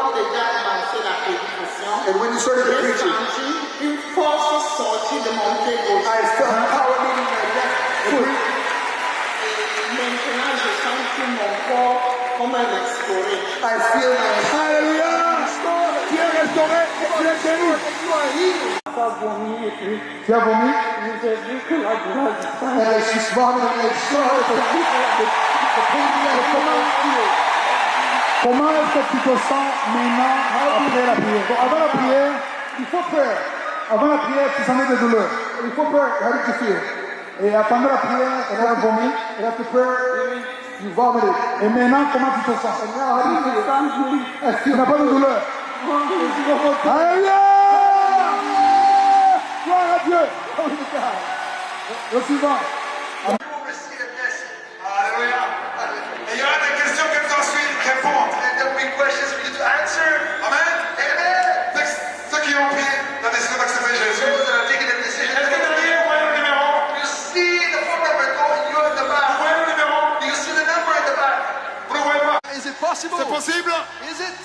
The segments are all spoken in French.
quand déjà commencé la prédication, And when you started j'ai preaching, senti une force sortir de mon pied gauche. I felt power leaving my left foot. Et maintenant, je sens tout mon corps comme un exploré. I feel my hallelujah. Tu es restauré, tu es guéri. Ça vomit et puis Tu as vomi? j'ai vu que la douleur disparaît. And I just vomited and I saw the pain that come out. Comment est-ce que tu te sens maintenant après la prière? Donc avant la prière, il faut prier. Avant la prière, tu sentais des douleurs. Il faut prier. How did you feel? Et pendant la prière, elle a vomi. And after prayer, you vomited. Et maintenant, comment tu te sens? And now, how do you feel? Tu n'as pas de douleur. Alléluia! Gloire à Dieu. Le suivant. Alléluia. Et il y aura des questions que tu dois répondre. And there will be questions for you to answer. Amen. Amen. Ceux qui ont pris la décision d'accepter Jésus. Est-ce que derrière, vous voyez le numéro? You see the phone number going you in the back. Vous voyez le numéro? Do you see the number in the back? Vous ne voyez pas? Is it possible? C'est possible? Is it?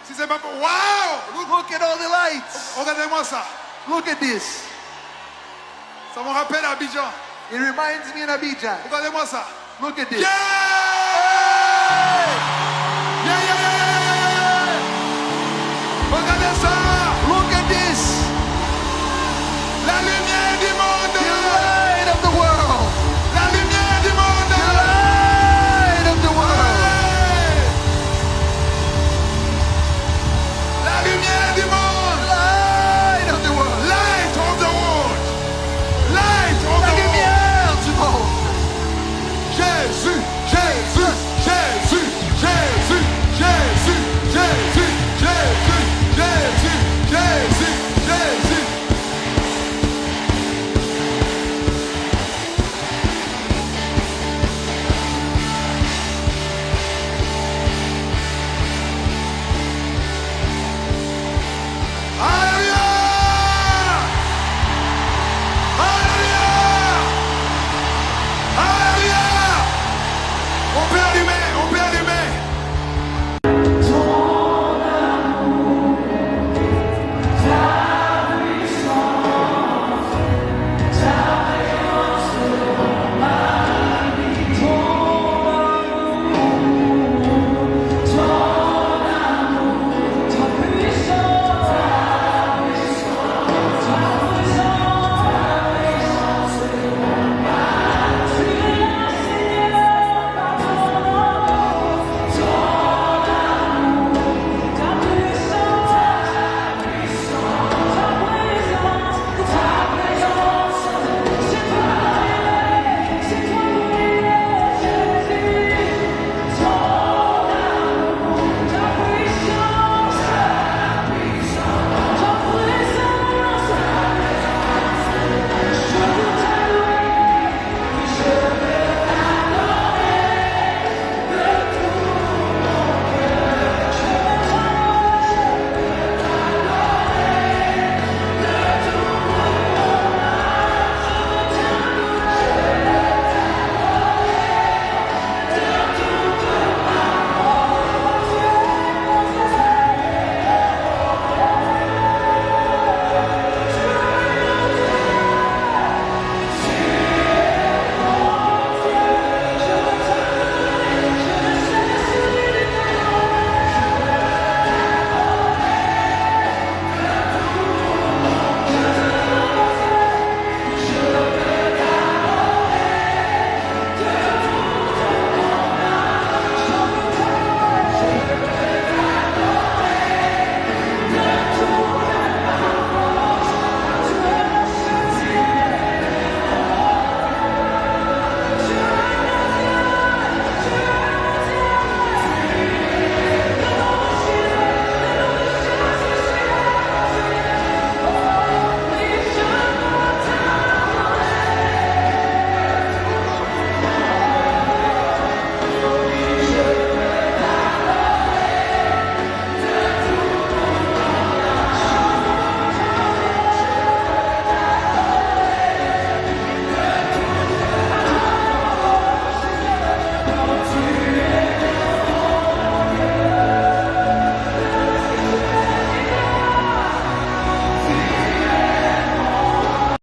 Si c'est pas possible. Wow! Look at all the lights. Regardez-moi ça. Look at this. Ça me rappelle Abidjan. It reminds me of Abidjan. Regardez-moi ça. Look at this. Yeah!